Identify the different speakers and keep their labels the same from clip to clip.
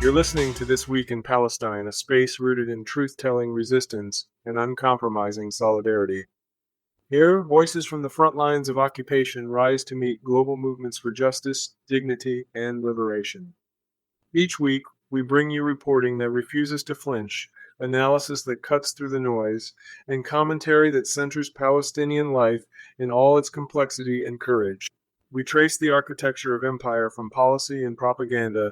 Speaker 1: You're listening to This Week in Palestine, a space rooted in truth-telling resistance and uncompromising solidarity. Here, voices from the front lines of occupation rise to meet global movements for justice, dignity, and liberation. Each week, we bring you reporting that refuses to flinch, analysis that cuts through the noise, and commentary that centers Palestinian life in all its complexity and courage. We trace the architecture of empire from policy and propaganda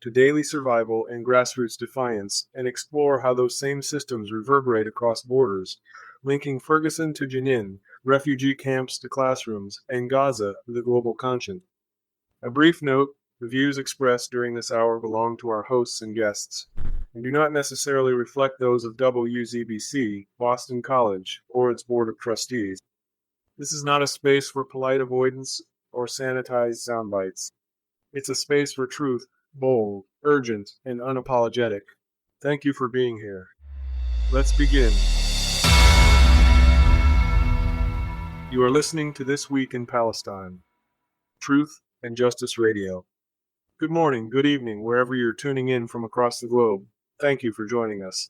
Speaker 1: to daily survival and grassroots defiance, and explore how those same systems reverberate across borders, linking Ferguson to Jenin, refugee camps to classrooms, and Gaza to the global conscience. A brief note: the views expressed during this hour belong to our hosts and guests, and do not necessarily reflect those of WZBC, Boston College, or its Board of Trustees. This is not a space for polite avoidance or sanitized soundbites. It's a space for truth, bold, urgent, and unapologetic. Thank you for being here. Let's begin. You are listening to This Week in Palestine, Truth and Justice Radio. Good morning, good evening, wherever you're tuning in from across the globe. Thank you for joining us.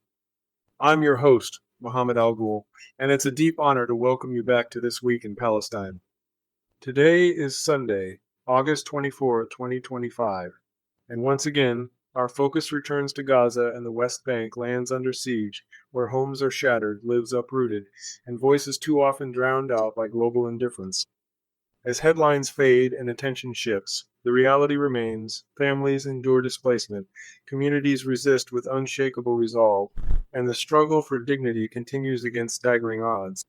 Speaker 1: I'm your host, Mohammed Al-Ghul, and it's a deep honor to welcome you back to This Week in Palestine. Today is Sunday, August 24, 2025, and once again, our focus returns to Gaza and the West Bank, lands under siege, where homes are shattered, lives uprooted, and voices too often drowned out by global indifference. As headlines fade and attention shifts, the reality remains: families endure displacement, communities resist with unshakable resolve, and the struggle for dignity continues against staggering odds.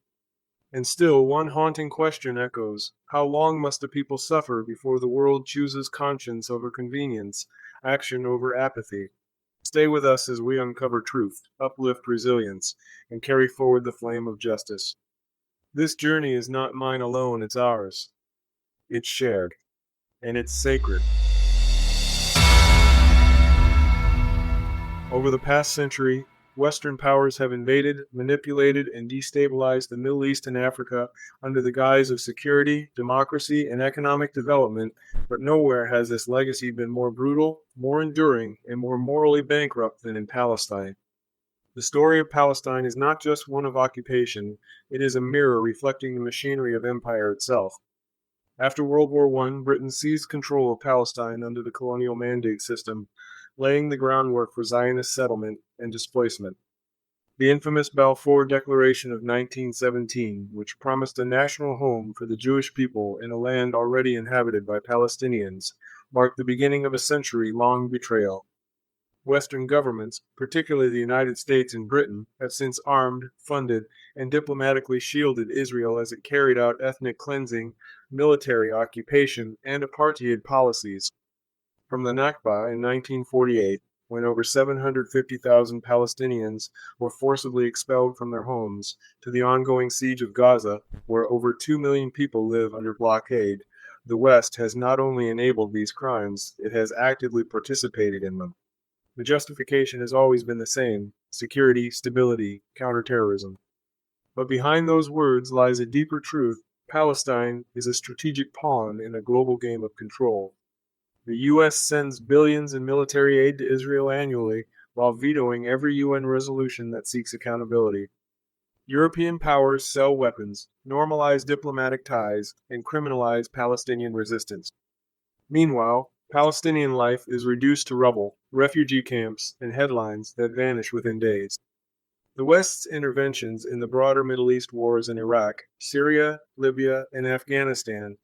Speaker 1: And still, one haunting question echoes: how long must the people suffer before the world chooses conscience over convenience, action over apathy? Stay with us as we uncover truth, uplift resilience, and carry forward the flame of justice. This journey is not mine alone, it's ours. It's shared, and it's sacred. Over the past century, Western powers have invaded, manipulated, and destabilized the Middle East and Africa under the guise of security, democracy, and economic development, but nowhere has this legacy been more brutal, more enduring, and more morally bankrupt than in Palestine. The story of Palestine is not just one of occupation, it is a mirror reflecting the machinery of empire itself. After World War I, Britain seized control of Palestine under the colonial mandate system, laying the groundwork for Zionist settlement and displacement. The infamous Balfour Declaration of 1917, which promised a national home for the Jewish people in a land already inhabited by Palestinians, marked the beginning of a century-long betrayal. Western governments, particularly the United States and Britain, have since armed, funded, and diplomatically shielded Israel as it carried out ethnic cleansing, military occupation, and apartheid policies. From the Nakba in 1948, when over 750,000 Palestinians were forcibly expelled from their homes, to the ongoing siege of Gaza, where over 2 million people live under blockade, the West has not only enabled these crimes, it has actively participated in them. The justification has always been the same: security, stability, counterterrorism. But behind those words lies a deeper truth: Palestine is a strategic pawn in a global game of control. The U.S. sends billions in military aid to Israel annually, while vetoing every UN resolution that seeks accountability. European powers sell weapons, normalize diplomatic ties, and criminalize Palestinian resistance. Meanwhile, Palestinian life is reduced to rubble, refugee camps, and headlines that vanish within days. The West's interventions in the broader Middle East wars in Iraq, Syria, Libya, and Afghanistan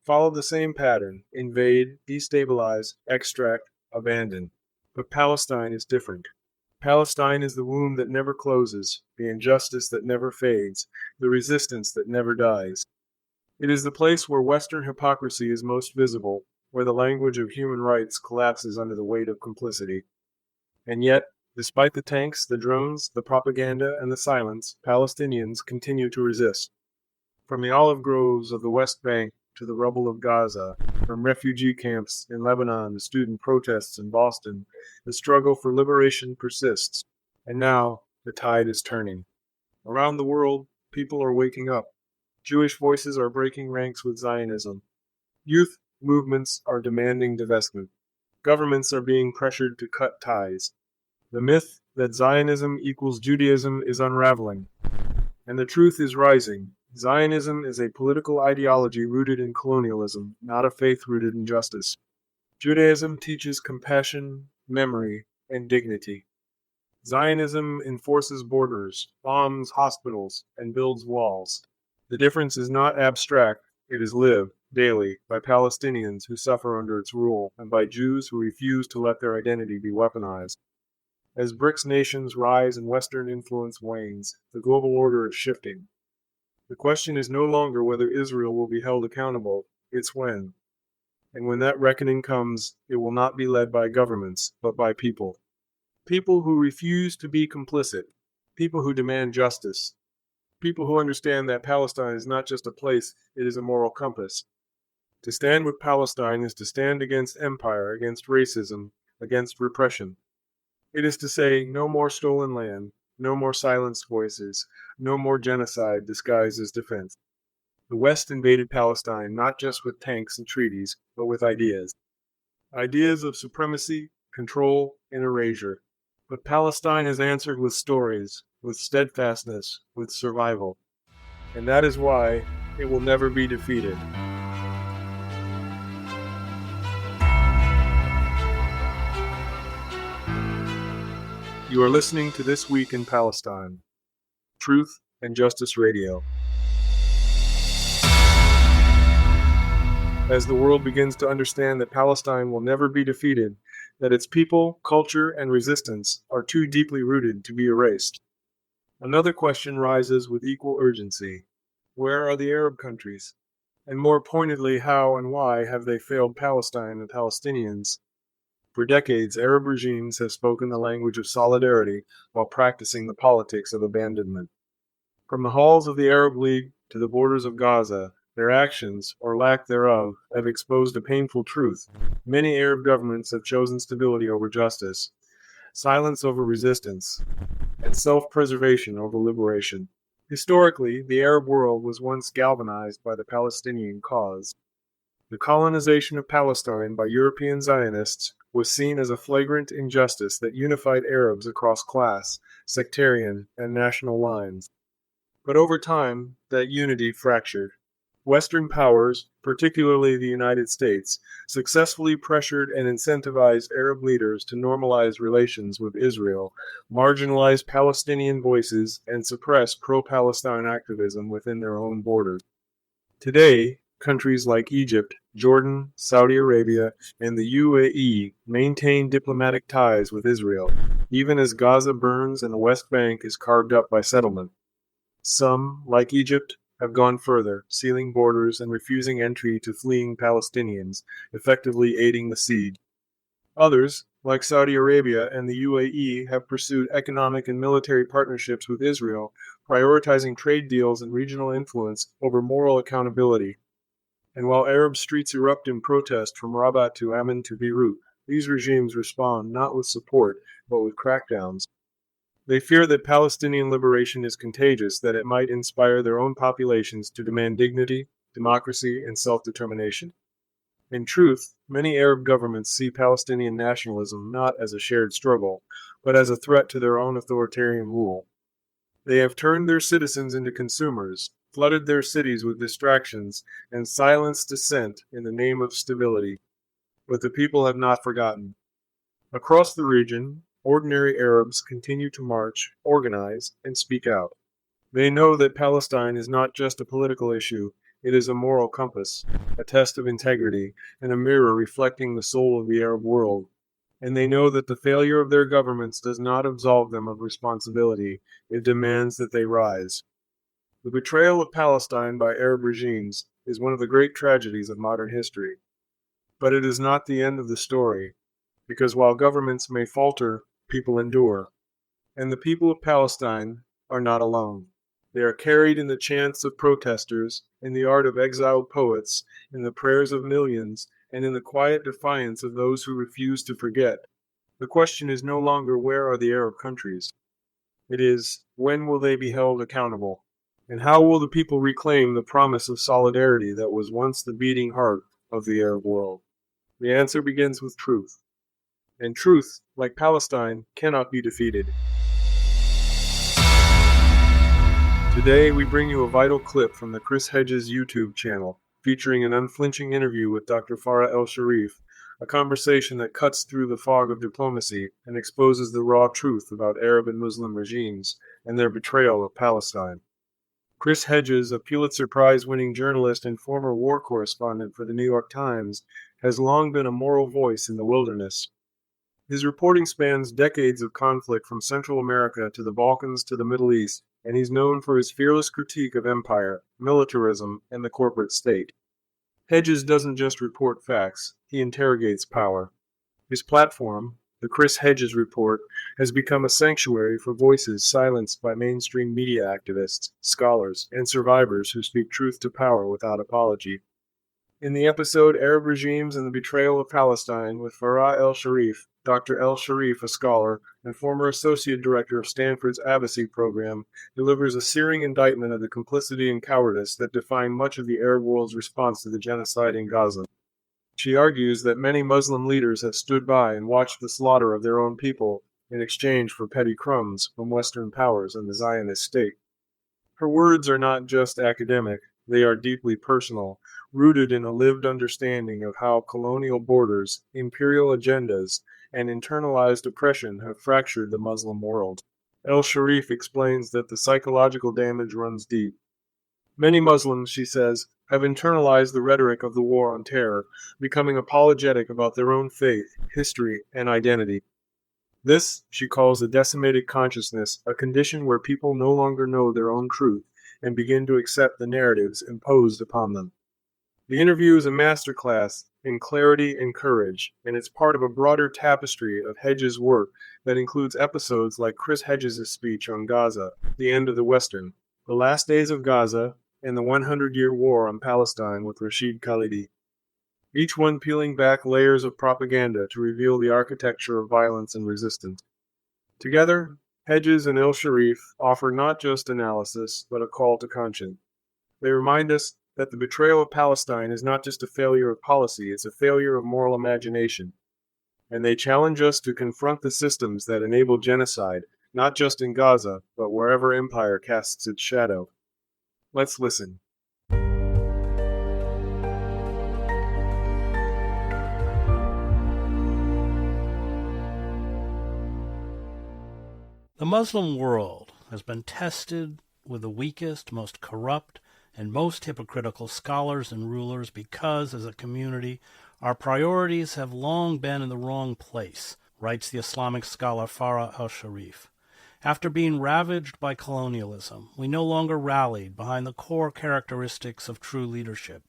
Speaker 1: follow the same pattern: invade, destabilize, extract, abandon. But Palestine is different. Palestine is the wound that never closes, the injustice that never fades, the resistance that never dies. It is the place where Western hypocrisy is most visible, where the language of human rights collapses under the weight of complicity. And yet, despite the tanks, the drones, the propaganda, and the silence, Palestinians continue to resist. From the olive groves of the West Bank to the rubble of Gaza, from refugee camps in Lebanon to student protests in Boston, the struggle for liberation persists. And now, the tide is turning. Around the world, people are waking up. Jewish voices are breaking ranks with Zionism. Youth movements are demanding divestment. Governments are being pressured to cut ties. The myth that Zionism equals Judaism is unraveling, and the truth is rising. Zionism is a political ideology rooted in colonialism, not a faith rooted in justice. Judaism teaches compassion, memory, and dignity. Zionism enforces borders, bombs hospitals, and builds walls. The difference is not abstract, it is lived daily by Palestinians who suffer under its rule and by Jews who refuse to let their identity be weaponized. As BRICS nations rise and Western influence wanes, the global order is shifting. The question is no longer whether Israel will be held accountable, it's when. And when that reckoning comes, it will not be led by governments, but by people. People who refuse to be complicit. People who demand justice. People who understand that Palestine is not just a place, it is a moral compass. To stand with Palestine is to stand against empire, against racism, against repression. It is to say, no more stolen land, no more silenced voices, no more genocide disguised as defense. The West invaded Palestine not just with tanks and treaties, but with ideas. Ideas of supremacy, control, and erasure. But Palestine has answered with stories, with steadfastness, with survival. And that is why it will never be defeated. You are listening to This Week in Palestine, Truth and Justice Radio. As the world begins to understand that Palestine will never be defeated, that its people, culture, and resistance are too deeply rooted to be erased. Another question rises with equal urgency. Where are the Arab countries? And more pointedly, how and why have they failed Palestine and Palestinians? For decades, Arab regimes have spoken the language of solidarity while practicing the politics of abandonment. From the halls of the Arab League to the borders of Gaza, their actions, or lack thereof, have exposed a painful truth. Many Arab governments have chosen stability over justice, silence over resistance, and self-preservation over liberation. Historically, the Arab world was once galvanized by the Palestinian cause. The colonization of Palestine by European Zionists was seen as a flagrant injustice that unified Arabs across class, sectarian, and national lines. But over time, that unity fractured. Western powers, particularly the United States, successfully pressured and incentivized Arab leaders to normalize relations with Israel, marginalize Palestinian voices, and suppress pro-Palestine activism within their own borders. Today, countries like Egypt, Jordan, Saudi Arabia, and the UAE maintain diplomatic ties with Israel, even as Gaza burns and the West Bank is carved up by settlement. Some, like Egypt, have gone further, sealing borders and refusing entry to fleeing Palestinians, effectively aiding the siege. Others, like Saudi Arabia and the UAE, have pursued economic and military partnerships with Israel, prioritizing trade deals and regional influence over moral accountability. And while Arab streets erupt in protest from Rabat to Amman to Beirut, these regimes respond not with support, but with crackdowns. They fear that Palestinian liberation is contagious, that it might inspire their own populations to demand dignity, democracy, and self-determination. In truth, many Arab governments see Palestinian nationalism not as a shared struggle, but as a threat to their own authoritarian rule. They have turned their citizens into consumers, flooded their cities with distractions, and silenced dissent in the name of stability. But the people have not forgotten. Across the region, ordinary Arabs continue to march, organize, and speak out. They know that Palestine is not just a political issue, it is a moral compass, a test of integrity, and a mirror reflecting the soul of the Arab world. And they know that the failure of their governments does not absolve them of responsibility, it demands that they rise. The betrayal of Palestine by Arab regimes is one of the great tragedies of modern history. But it is not the end of the story, because while governments may falter, people endure. And the people of Palestine are not alone. They are carried in the chants of protesters, in the art of exiled poets, in the prayers of millions, and in the quiet defiance of those who refuse to forget. The question is no longer where are the Arab countries. It is, when will they be held accountable? And how will the people reclaim the promise of solidarity that was once the beating heart of the Arab world? The answer begins with truth. and truth, like Palestine, cannot be defeated. Today, we bring you a vital clip from the Chris Hedges YouTube channel, featuring an unflinching interview with Dr. Farah El-Sharif, a conversation that cuts through the fog of diplomacy and exposes the raw truth about Arab and Muslim regimes and their betrayal of Palestine. Chris Hedges, a Pulitzer Prize-winning journalist and former war correspondent for the New York Times, has long been a moral voice in the wilderness. His reporting spans decades of conflict from Central America to the Balkans to the Middle East, and he's known for his fearless critique of empire, militarism, and the corporate state. Hedges doesn't just report facts, he interrogates power. His platform, the Chris Hedges Report, has become a sanctuary for voices silenced by mainstream media activists, scholars, and survivors who speak truth to power without apology. In the episode Arab Regimes and the Betrayal of Palestine with Farah El-Sharif, Dr. El-Sharif, a scholar and former associate director of Stanford's Abbasi program, delivers a searing indictment of the complicity and cowardice that define much of the Arab world's response to the genocide in Gaza. She argues that many Muslim leaders have stood by and watched the slaughter of their own people in exchange for petty crumbs from Western powers and the Zionist state. Her words are not just academic, they are deeply personal, rooted in a lived understanding of how colonial borders, imperial agendas, and internalized oppression have fractured the Muslim world. El-Sharif explains that the psychological damage runs deep. Many Muslims, she says, have internalized the rhetoric of the war on terror, becoming apologetic about their own faith, history, and identity. This, she calls a decimated consciousness, a condition where people no longer know their own truth and begin to accept the narratives imposed upon them. The interview is a masterclass in clarity and courage, and it's part of a broader tapestry of Hedges' work that includes episodes like Chris Hedges' speech on Gaza, The End of the Western, The Last Days of Gaza, and the 100-Year War on Palestine with Rashid Khalidi. Each one peeling back layers of propaganda to reveal the architecture of violence and resistance. Together, Hedges and El-Sharif offer not just analysis, but a call to conscience. They remind us that the betrayal of Palestine is not just a failure of policy, it's a failure of moral imagination. And they challenge us to confront the systems that enable genocide, not just in Gaza, but wherever empire casts its shadow. Let's listen.
Speaker 2: The Muslim world has been tested with the weakest, most corrupt, and most hypocritical scholars and rulers because, as a community, our priorities have long been in the wrong place, writes the Islamic scholar Farah El-Sharif. After being ravaged by colonialism, we no longer rallied behind the core characteristics of true leadership,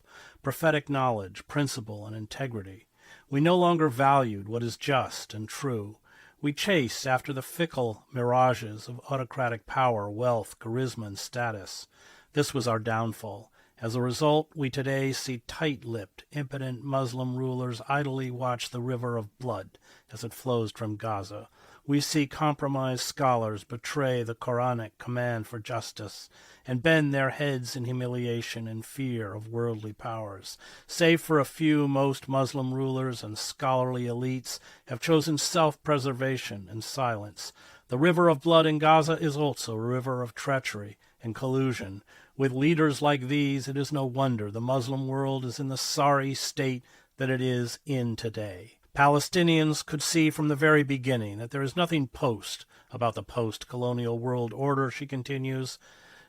Speaker 2: prophetic knowledge, principle, and integrity. We no longer valued what is just and true. We chased after the fickle mirages of autocratic power, wealth, charisma, and status. This was our downfall. As a result, we today see tight-lipped, impotent Muslim rulers idly watch the river of blood as it flows from Gaza. We see compromised scholars betray the Quranic command for justice and bend their heads in humiliation and fear of worldly powers. Save for a few, most Muslim rulers and scholarly elites have chosen self-preservation and silence. The river of blood in Gaza is also a river of treachery and collusion. With leaders like these, it is no wonder the Muslim world is in the sorry state that it is in today. Palestinians could see from the very beginning that there is nothing post about the post-colonial world order, she continues.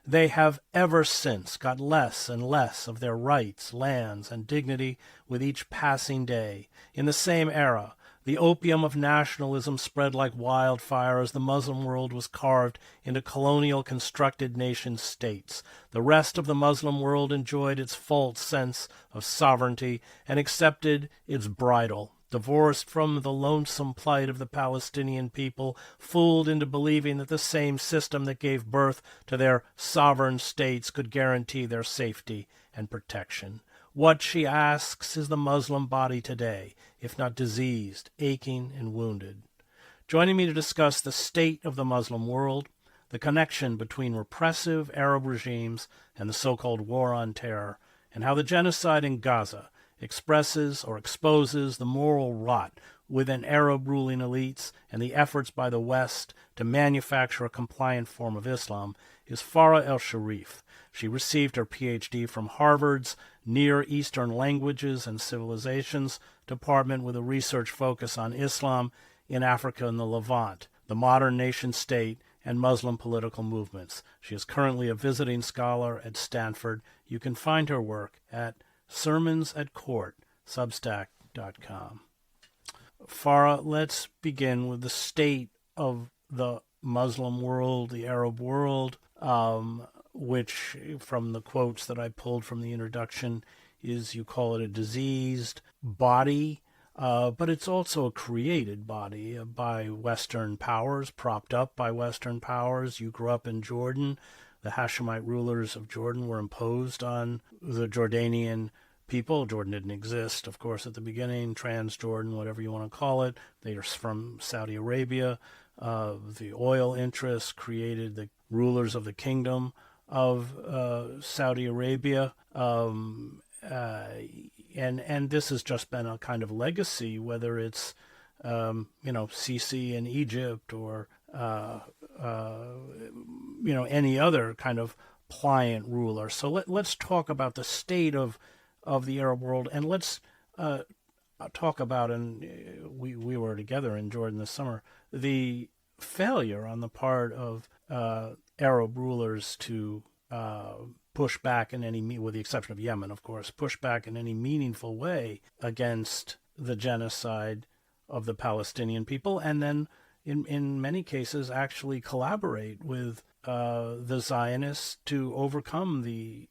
Speaker 2: They have ever since got less and less of their rights, lands, and dignity with each passing day. In the same era, the opium of nationalism spread like wildfire as the Muslim world was carved into colonial constructed nation-states. The rest of the Muslim world enjoyed its false sense of sovereignty and accepted its bridle. Divorced from the lonesome plight of the Palestinian people, fooled into believing that the same system that gave birth to their sovereign states could guarantee their safety and protection. What, she asks, is the Muslim body today, if not diseased, aching, and wounded? Joining me to discuss the state of the Muslim world, the connection between repressive Arab regimes and the so-called war on terror, and how the genocide in Gaza expresses or exposes the moral rot within Arab ruling elites and the efforts by the West to manufacture a compliant form of Islam is Farah El-Sharif. She received her PhD from Harvard's Near Eastern Languages and Civilizations Department with a research focus on Islam in Africa and the Levant, the modern nation-state, and Muslim political movements. She is currently a visiting scholar at Stanford. You can find her work at sermonsatcourt.substack.com. Farah, let's begin with the state of the Muslim world, the Arab world, which, from the quotes that I pulled from the introduction, is, you call it a diseased body, but it's also a created body by Western powers, propped up by Western powers. You grew up in Jordan. The Hashemite rulers of Jordan were imposed on the Jordanian people. Jordan didn't exist, of course, at the beginning. Transjordan, whatever you want to call it. They are from Saudi Arabia. The oil interests created the rulers of the kingdom of Saudi Arabia. And this has just been a kind of legacy, whether it's, Sisi in Egypt or, any other kind of pliant ruler. So let's talk about the state of the Arab world, and let's talk about, and we were together in Jordan this summer, the failure on the part of Arab rulers to push back in any, with the exception of Yemen, of course, push back in any meaningful way against the genocide of the Palestinian people, and then in many cases actually collaborate with the Zionists to overcome the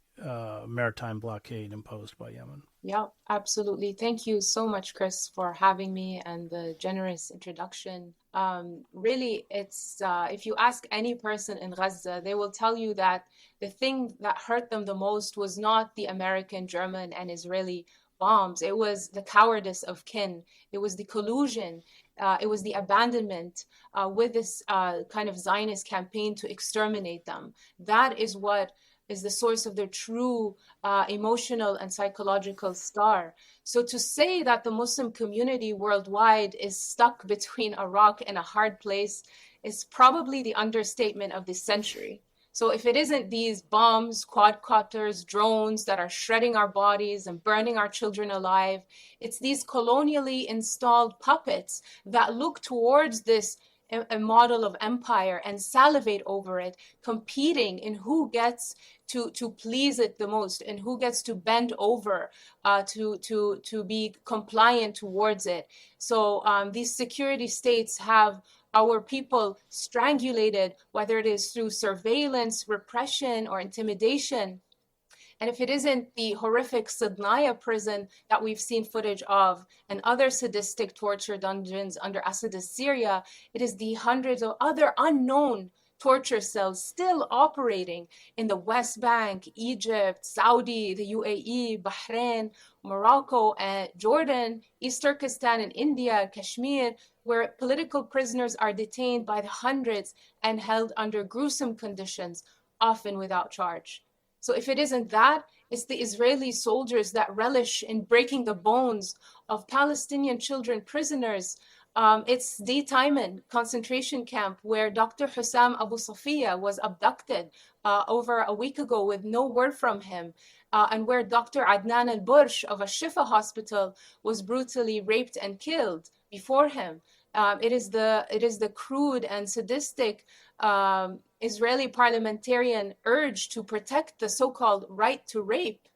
Speaker 2: maritime blockade imposed by Yemen.
Speaker 3: Yeah, absolutely. Thank you so much, Chris, for having me and the generous introduction. Really, it's if you ask any person in Gaza, they will tell you that the thing that hurt them the most was not the American, German, and Israeli bombs. It was the cowardice of kin. It was the collusion. It was the abandonment with this kind of Zionist campaign to exterminate them. That is what is the source of their true emotional and psychological scar. So to say that the Muslim community worldwide is stuck between a rock and a hard place is probably the understatement of this century. So if it isn't these bombs, quadcopters, drones that are shredding our bodies and burning our children alive, it's these colonially installed puppets that look towards this a model of empire and salivate over it, competing in who gets to please it the most and who gets to bend over to be compliant towards it. So these security states have our people strangulated, whether it is through surveillance, repression, or intimidation. And if it isn't the horrific Sidnaya prison that we've seen footage of and other sadistic torture dungeons under Assad's Syria, it is the hundreds of other unknown torture cells still operating in the West Bank, Egypt, Saudi, the UAE, Bahrain, Morocco, and Jordan, East Turkestan and India, Kashmir, where political prisoners are detained by the hundreds and held under gruesome conditions, often without charge. So if it isn't that, it's the Israeli soldiers that relish in breaking the bones of Palestinian children prisoners. It's the Taiman concentration camp where Dr. Hussam Abu Safiya was abducted over a week ago with no word from him, and where Dr. Adnan al-Bursh of a Shifa hospital was brutally raped and killed before him. It is the crude and sadistic Israeli parliamentarian urge to protect the so-called right to rape.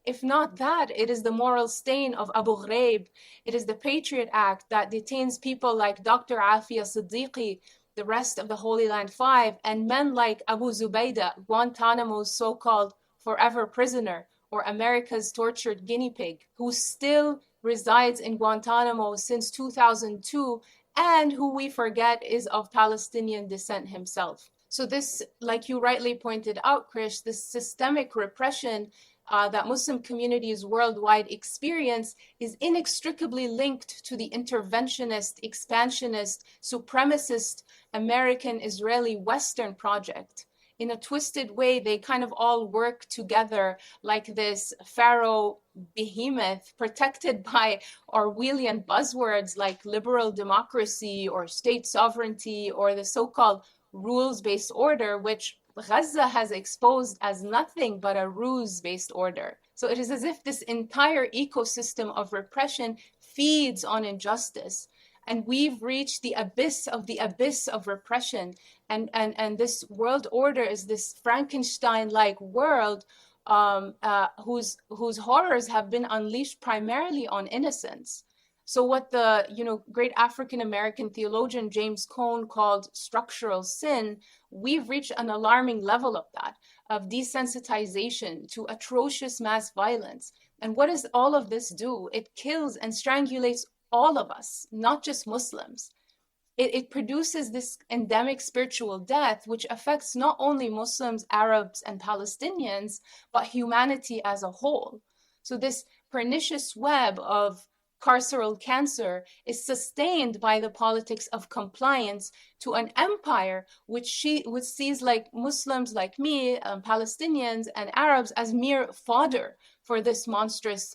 Speaker 3: If not that, it is the moral stain of Abu Ghraib. It is the Patriot Act that detains people like Dr. Afia Siddiqui, the rest of the Holy Land Five, and men like Abu Zubaydah, Guantanamo's so-called forever prisoner, or America's tortured guinea pig, who still resides in Guantanamo since 2002, and who we forget is of Palestinian descent himself. So this, like you rightly pointed out, Krish, this systemic repression that Muslim communities worldwide experience is inextricably linked to the interventionist, expansionist, supremacist American, Israeli, Western project. In a twisted way, they kind of all work together like this pharaoh behemoth protected by Orwellian buzzwords like liberal democracy or state sovereignty or the so-called rules-based order, which Gaza has exposed as nothing but a ruse-based order. So it is as if this entire ecosystem of repression feeds on injustice. And we've reached the abyss of repression. And this world order is this Frankenstein-like world whose horrors have been unleashed primarily on innocents. So what the great African American theologian James Cone called structural sin, we've reached an alarming level of that, of desensitization to atrocious mass violence. And what does all of this do? It kills and strangulates all of us, not just Muslims. It produces this endemic spiritual death, which affects not only Muslims, Arabs, and Palestinians, but humanity as a whole. So this pernicious web of carceral cancer is sustained by the politics of compliance to an empire which sees like Muslims like me, Palestinians, and Arabs as mere fodder for this monstrous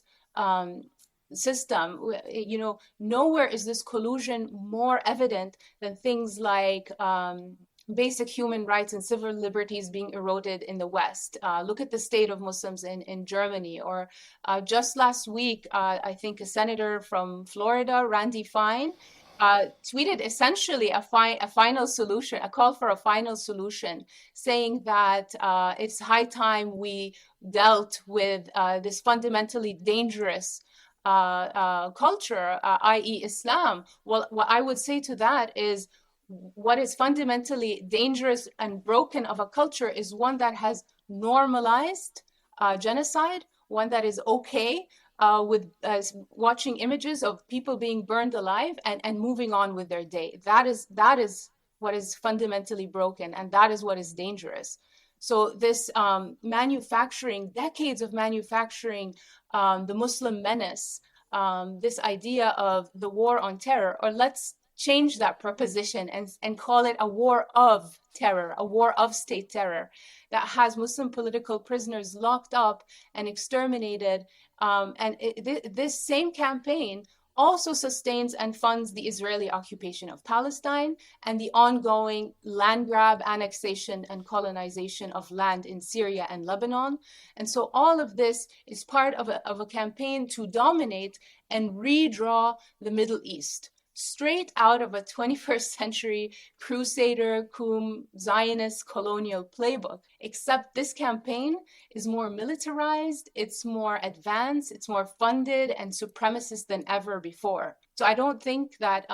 Speaker 3: system. Nowhere is this collusion more evident than things like basic human rights and civil liberties being eroded in the West. Look at the state of Muslims in Germany. Or just last week, I think a senator from Florida, Randy Fine, tweeted essentially a final solution, a call for a final solution, saying that it's high time we dealt with this fundamentally dangerous culture, i.e. Islam. Well, what I would say to that is what is fundamentally dangerous and broken of a culture is one that has normalized genocide, one that is okay with watching images of people being burned alive and moving on with their day. That is what is fundamentally broken, and that is what is dangerous. So this manufacturing, decades of manufacturing, the Muslim menace, this idea of the war on terror, or let's change that proposition and call it a war of terror, a war of state terror that has Muslim political prisoners locked up and exterminated. This same campaign also sustains and funds the Israeli occupation of Palestine and the ongoing land grab, annexation, and colonization of land in Syria and Lebanon. And so all of this is part of a campaign to dominate and redraw the Middle East, straight out of a 21st century crusader, Zionist colonial playbook. Except this campaign is more militarized, it's more advanced, it's more funded and supremacist than ever before. So I don't think that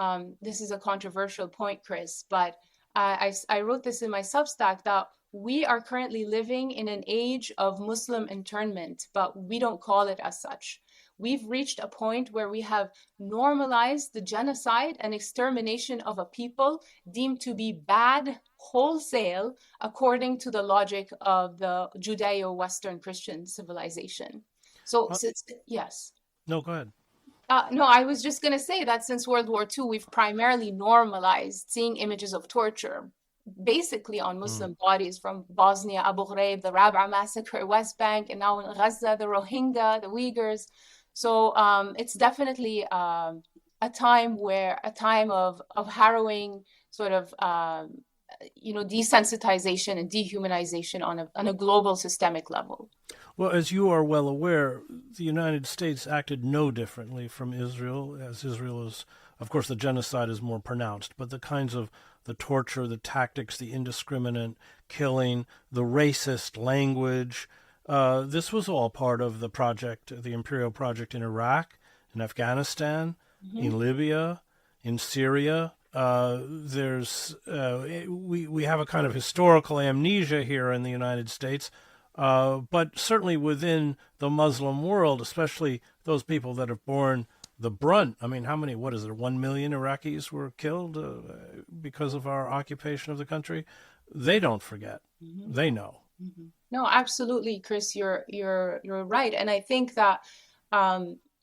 Speaker 3: this is a controversial point, Chris, but I wrote this in my Substack that we are currently living in an age of Muslim internment, but we don't call it as such. We've reached a point where we have normalized the genocide and extermination of a people deemed to be bad wholesale according to the logic of the Judeo-Western Christian civilization. So, yes.
Speaker 2: No, go ahead.
Speaker 3: No, I was just going to say that since World War II, we've primarily normalized seeing images of torture, basically on Muslim bodies, from Bosnia, Abu Ghraib, the Rab'a massacre, West Bank, and now in Gaza, the Rohingya, the Uyghurs. So it's definitely a time of harrowing sort of desensitization and dehumanization on a global systemic level.
Speaker 2: Well, as you are well aware, the United States acted no differently from Israel, as Israel is, of course, the genocide is more pronounced, but the kinds of the torture, the tactics, the indiscriminate killing, the racist language, this was all part of the project, the imperial project in Iraq, in Afghanistan, in Libya, in Syria. We have a kind of historical amnesia here in the United States, but certainly within the Muslim world, especially those people that have borne the brunt. I mean, 1 million Iraqis were killed because of our occupation of the country? They don't forget. They know.
Speaker 3: No, absolutely, Chris, you're right. And I think that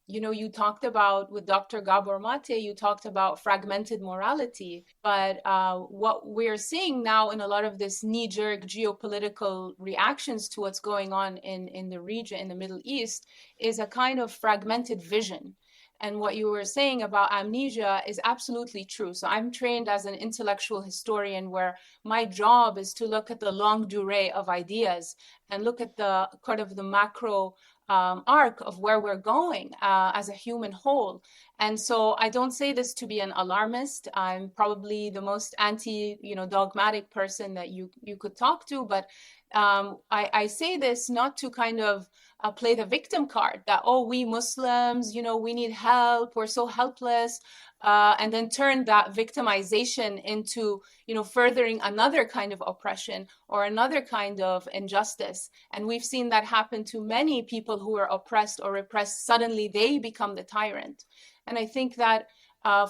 Speaker 3: You talked about with Dr. Gabor Mate, you talked about fragmented morality, but what we're seeing now in a lot of this knee-jerk geopolitical reactions to what's going on in the region, in the Middle East, is a kind of fragmented vision. And what you were saying about amnesia is absolutely true. So I'm trained as an intellectual historian where my job is to look at the longue durée of ideas and look at the kind of the macro arc of where we're going as a human whole. And so I don't say this to be an alarmist. I'm probably the most dogmatic person that you could talk to, but I say this not to kind of play the victim card that, oh, we Muslims, we need help, we're so helpless, and then turn that victimization into, furthering another kind of oppression or another kind of injustice. And we've seen that happen to many people who are oppressed or repressed. Suddenly they become the tyrant. And I think that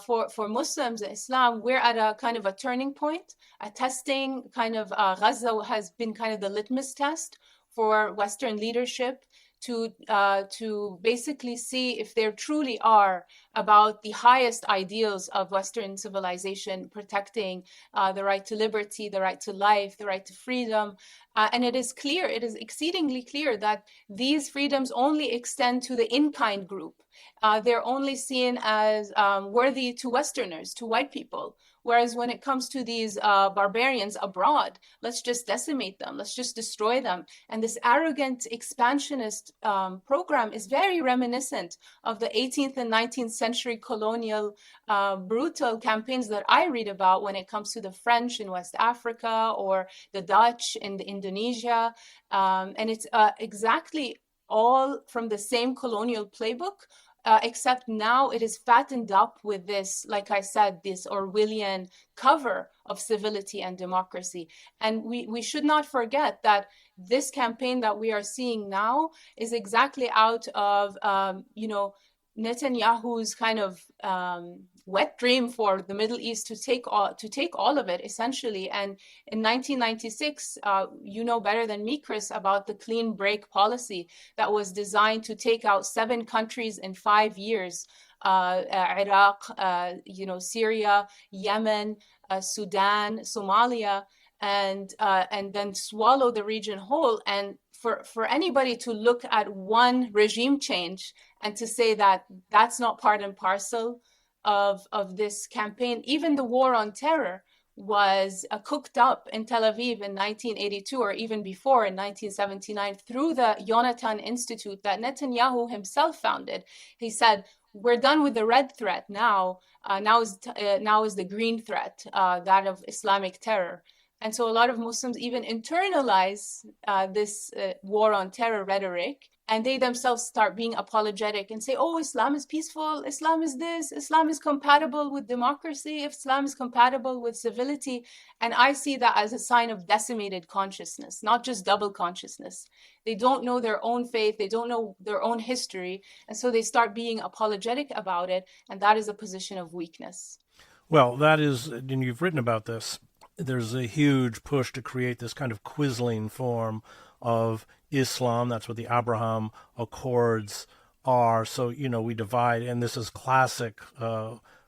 Speaker 3: for Muslims and Islam, we're at a kind of a turning point, a testing kind of Gaza has been kind of the litmus test for Western leadership to basically see if there truly are about the highest ideals of Western civilization, protecting the right to liberty, the right to life, the right to freedom. And it is clear, it is exceedingly clear that these freedoms only extend to the in-kind group. They're only seen as worthy to Westerners, to white people. Whereas when it comes to these barbarians abroad, let's just decimate them, let's just destroy them. And this arrogant expansionist program is very reminiscent of the 18th and 19th century colonial brutal campaigns that I read about when it comes to the French in West Africa or the Dutch in Indonesia. And it's exactly all from the same colonial playbook. Except now it is fattened up with this, like I said, this Orwellian cover of civility and democracy. And we should not forget that this campaign that we are seeing now is exactly out of, Netanyahu's kind of wet dream for the Middle East to take all of it, essentially. And in 1996, you know better than me, Chris, about the clean break policy that was designed to take out 7 countries in 5 years. Iraq, Syria, Yemen, Sudan, Somalia, and then swallow the region whole. And for anybody to look at one regime change and to say that that's not part and parcel of this campaign, even the war on terror was cooked up in Tel Aviv in 1982 or even before in 1979 through the Yonatan Institute that Netanyahu himself founded. He said, we're done with the red threat now. Now is the green threat, that of Islamic terror. And so a lot of Muslims even internalize this war on terror rhetoric, and they themselves start being apologetic and say, oh, Islam is peaceful, Islam is this, Islam is compatible with democracy, Islam is compatible with civility. And I see that as a sign of decimated consciousness, not just double consciousness. They don't know their own faith, they don't know their own history, and so they start being apologetic about it, and that is a position of weakness.
Speaker 2: Well, that is, and you've written about this, there's a huge push to create this kind of Quisling form of Islam. That's what the Abraham Accords are. So, we divide, and this is classic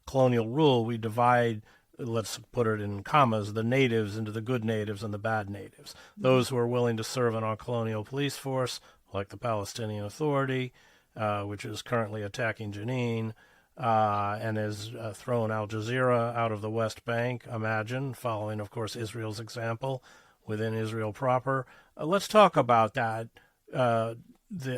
Speaker 2: colonial rule, we divide, let's put it in commas, the natives into the good natives and the bad natives. Those who are willing to serve in our colonial police force, like the Palestinian Authority, which is currently attacking Jenin, and has thrown Al Jazeera out of the West Bank, imagine, following, of course, Israel's example within Israel proper. Let's talk about that, the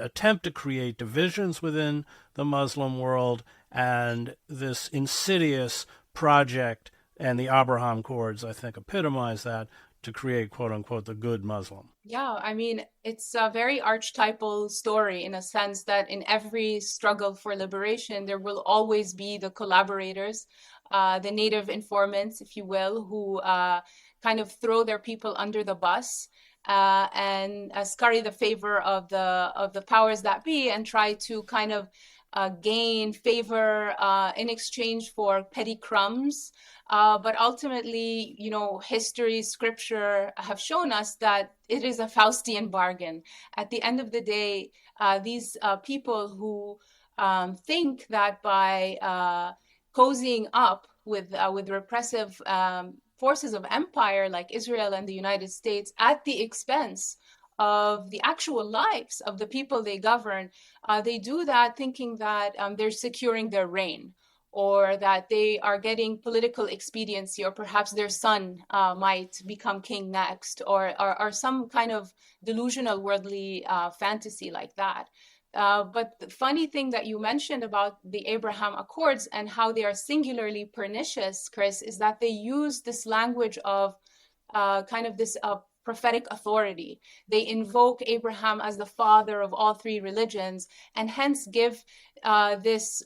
Speaker 2: attempt to create divisions within the Muslim world and this insidious project, and the Abraham Accords, I think, epitomize that, to create, quote unquote, the good Muslim.
Speaker 3: Yeah, I mean, it's a very archetypal story in a sense that in every struggle for liberation, there will always be the collaborators, the native informants, if you will, who kind of throw their people under the bus and scurry the favor of the powers that be and try to kind of gain favor in exchange for petty crumbs. But ultimately, history, scripture have shown us that it is a Faustian bargain. At the end of the day, these people who think that by cozying up with repressive forces of empire like Israel and the United States at the expense of the actual lives of the people they govern, they do that thinking that they're securing their reign, or that they are getting political expediency, or perhaps their son might become king next, or some kind of delusional worldly fantasy like that. But the funny thing that you mentioned about the Abraham Accords and how they are singularly pernicious, Chris, is that they use this language of kind of this prophetic authority. They invoke Abraham as the father of all three religions, and hence give this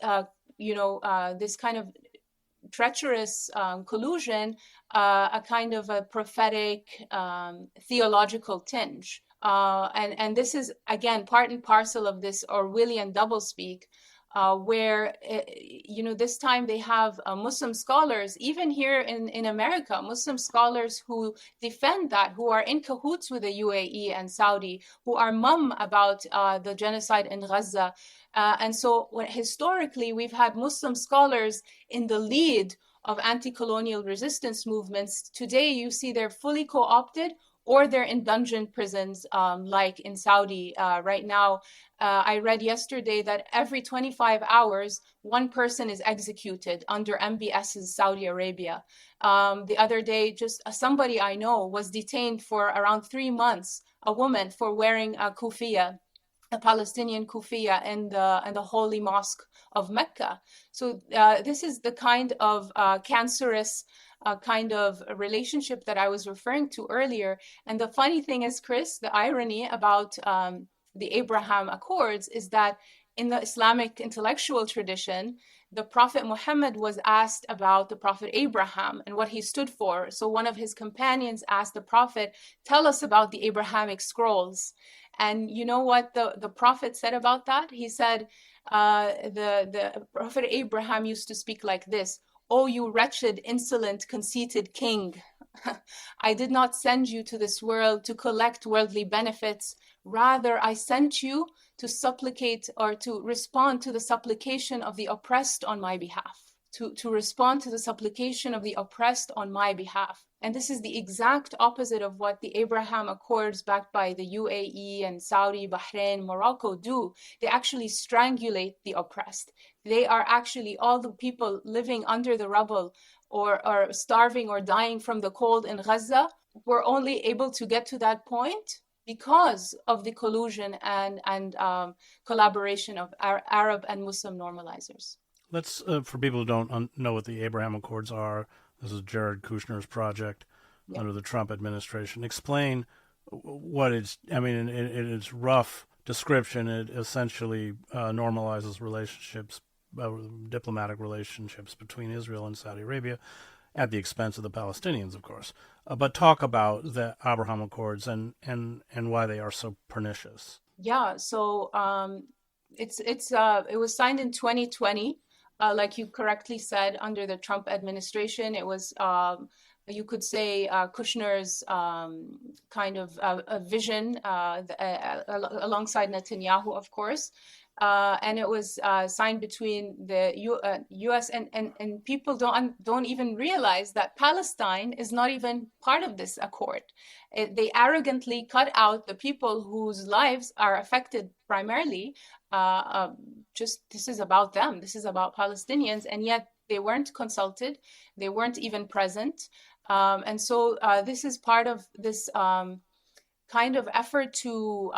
Speaker 3: this kind of treacherous collusion a kind of a prophetic theological tinge. And this is, again, part and parcel of this Orwellian doublespeak, where, this time they have Muslim scholars, even here in America, Muslim scholars who defend that, who are in cahoots with the UAE and Saudi, who are mum about the genocide in Gaza. And so historically, we've had Muslim scholars in the lead of anti-colonial resistance movements. Today, you see they're fully co-opted, or they're in dungeon prisons, like in Saudi right now. I read yesterday that every 25 hours, one person is executed under MBS's Saudi Arabia. The other day, just somebody I know was detained for around 3 months, a woman, for wearing a kufiya, a Palestinian kufiya in the holy mosque of Mecca. So this is the kind of cancerous kind of relationship that I was referring to earlier. And the funny thing is, Chris, the irony about the Abraham Accords is that in the Islamic intellectual tradition, the Prophet Muhammad was asked about the Prophet Abraham and what he stood for. So one of his companions asked the Prophet, "Tell us about the Abrahamic scrolls." And you know what the Prophet said about that? He said, the Prophet Abraham used to speak like this: "Oh, you wretched, insolent, conceited king, I did not send you to this world to collect worldly benefits. Rather, I sent you to supplicate, or to respond to the supplication of the oppressed on my behalf. To respond to the supplication of the oppressed on my behalf." And this is the exact opposite of what the Abraham Accords, backed by the UAE and Saudi, Bahrain, Morocco, do. They actually strangulate the oppressed. They are actually, all the people living under the rubble, or starving or dying from the cold in Gaza, were only able to get to that point because of the collusion and collaboration of Arab and Muslim normalizers.
Speaker 2: Let's, for people who don't know what the Abraham Accords are, this is Jared Kushner's project under the Trump administration. Explain what it's, I mean, in its rough description, it essentially normalizes relationships, diplomatic relationships between Israel and Saudi Arabia at the expense of the Palestinians, of course. But talk about the Abraham Accords and why they are so pernicious.
Speaker 3: Yeah, so it was signed in 2020. Like you correctly said, under the Trump administration. It was, you could say, Kushner's kind of a vision alongside Netanyahu, of course. And it was signed between the U.S. and people don't even realize that Palestine is not even part of this accord. They arrogantly cut out the people whose lives are affected primarily. Just this is about them. This is about Palestinians, and yet they weren't consulted. They weren't even present. And so this is part of this kind of effort to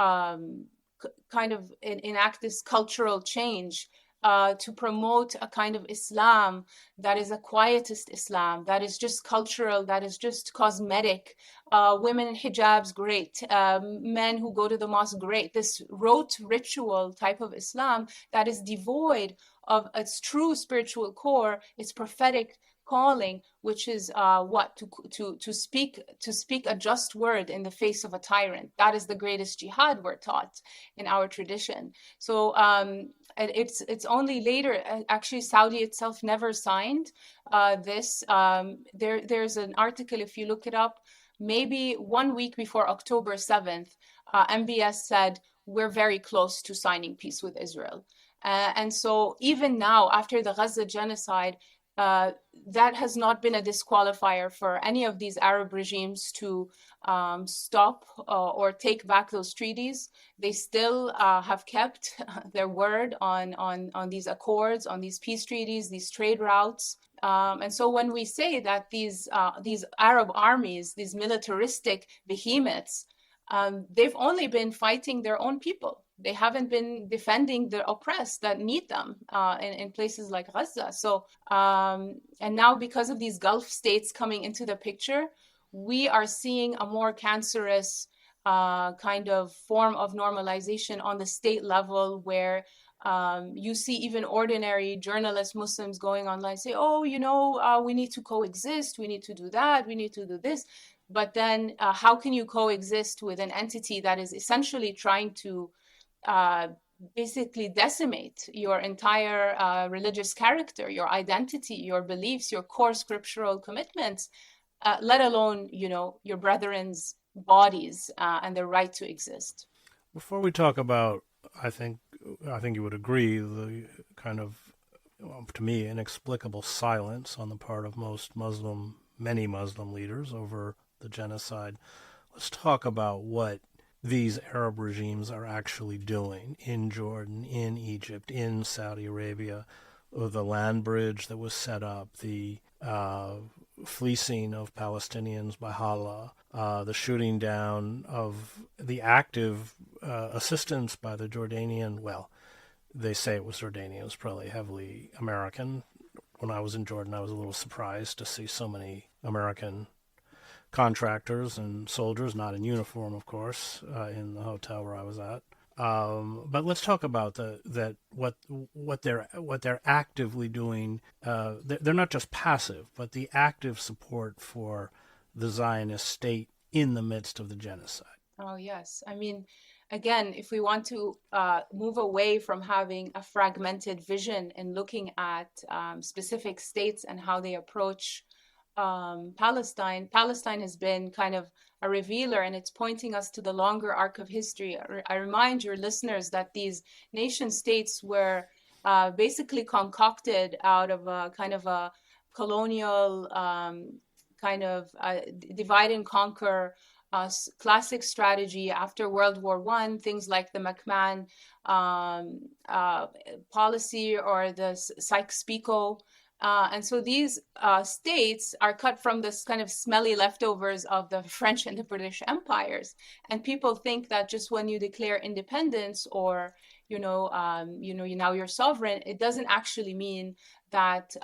Speaker 3: kind of enact this cultural change, to promote a kind of Islam that is a quietist Islam, that is just cultural, that is just cosmetic. Women in hijabs, great. Men who go to the mosque, great. This rote ritual type of Islam that is devoid of its true spiritual core, its prophetic calling, which is to speak a just word in the face of a tyrant. That is the greatest jihad, we're taught in our tradition. So it's only later, actually Saudi itself never signed this. There's an article, if you look it up, maybe 1 week before October 7th, MBS said, "We're very close to signing peace with Israel." And so even now, after the Gaza genocide, that has not been a disqualifier for any of these Arab regimes to stop or take back those treaties. They still have kept their word on these accords, on these peace treaties, these trade routes. And so when we say that these Arab armies, these militaristic behemoths, they've only been fighting their own people. They haven't been defending the oppressed that need them in places like Gaza. So, and now because of these Gulf states coming into the picture, we are seeing a more cancerous kind of form of normalization on the state level where you see even ordinary journalists, Muslims going online say, oh, we need to coexist. We need to do that. We need to do this. But then how can you coexist with an entity that is essentially trying to basically decimate your entire religious character, your identity, your beliefs, your core scriptural commitments, let alone, your brethren's bodies and their right to exist.
Speaker 2: Before we talk about, I think you would agree, the kind of, to me, inexplicable silence on the part of many Muslim leaders over the genocide, let's talk about what these Arab regimes are actually doing in Jordan, in Egypt, in Saudi Arabia, the land bridge that was set up, the fleecing of Palestinians by Allah, the shooting down of the active assistance by the Jordanian, well, they say it was Jordanian, it was probably heavily American. When I was in Jordan, I was a little surprised to see so many American contractors and soldiers, not in uniform, of course, in the hotel where I was at. But let's talk about what they're actively doing. They're not just passive, but the active support for the Zionist state in the midst of the genocide.
Speaker 3: Oh, yes. I mean, again, if we want to move away from having a fragmented vision and looking at specific states and how they approach Palestine has been kind of a revealer, and it's pointing us to the longer arc of history. I remind your listeners that these nation states were basically concocted out of a kind of a colonial kind of divide and conquer classic strategy after World War I, things like the McMahon policy or the Sykes-Picot. And so these states are cut from this kind of smelly leftovers of the French and the British empires. And people think that just when you declare independence or, now you're sovereign, it doesn't actually mean that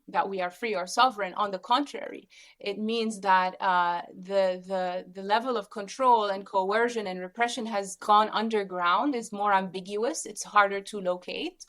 Speaker 3: that we are free or sovereign. On the contrary, it means that the level of control and coercion and repression has gone underground, is more ambiguous, it's harder to locate.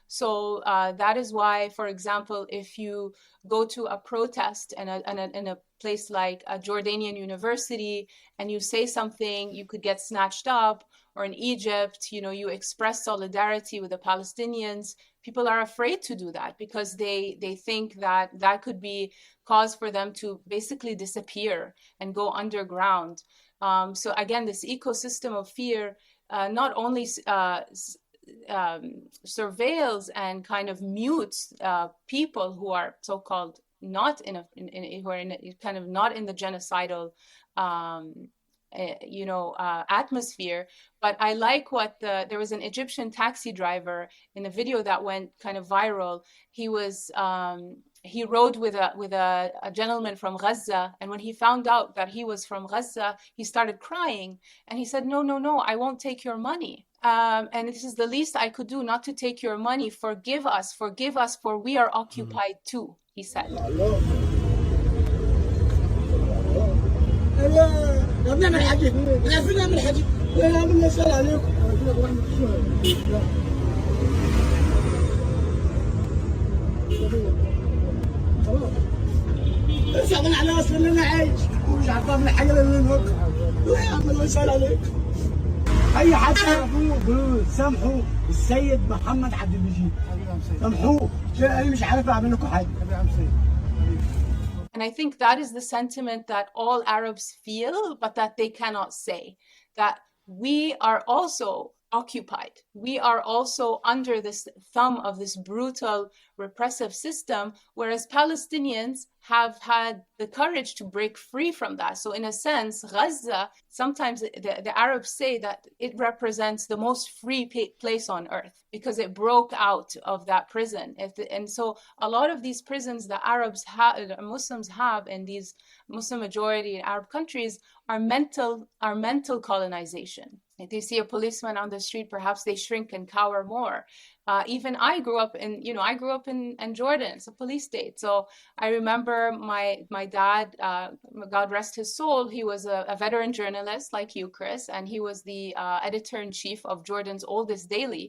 Speaker 3: So that is why, for example, if you go to a protest in a place like a Jordanian university and you say something, you could get snatched up. Or in Egypt, you express solidarity with the Palestinians. People are afraid to do that because they think that could be cause for them to basically disappear and go underground. So again, this ecosystem of fear not only surveils and kind of mutes people who are so-called not in kind of not in the genocidal atmosphere. But I like what there was an Egyptian taxi driver in a video that went kind of viral. He was he rode with a gentleman from Gaza, and when he found out that he was from Gaza, he started crying, and he said, no, I won't take your money. And this is the least I could do, not to take your money. Forgive us, for we are occupied too, he said.
Speaker 4: اي حد يعرفوه سامحوا السيد محمد عبد المجيد، سامحوه، انا مش عارف اعمل لكم حاجه.
Speaker 3: And I think that is the sentiment that all Arabs feel, but that they cannot say. That we are also occupied. We are also under this thumb of this brutal repressive system, whereas Palestinians have had the courage to break free from that. So in a sense, Gaza, sometimes the Arabs say that it represents the most free place on earth because it broke out of that prison. And so a lot of these prisons the Arabs have, Muslims have in these Muslim majority Arab countries are mental colonization. If they see a policeman on the street, perhaps they shrink and cower more. Even I grew up in Jordan. It's a police state. So I remember my dad, God rest his soul, he was a veteran journalist like you, Chris, and he was the editor-in-chief of Jordan's oldest daily.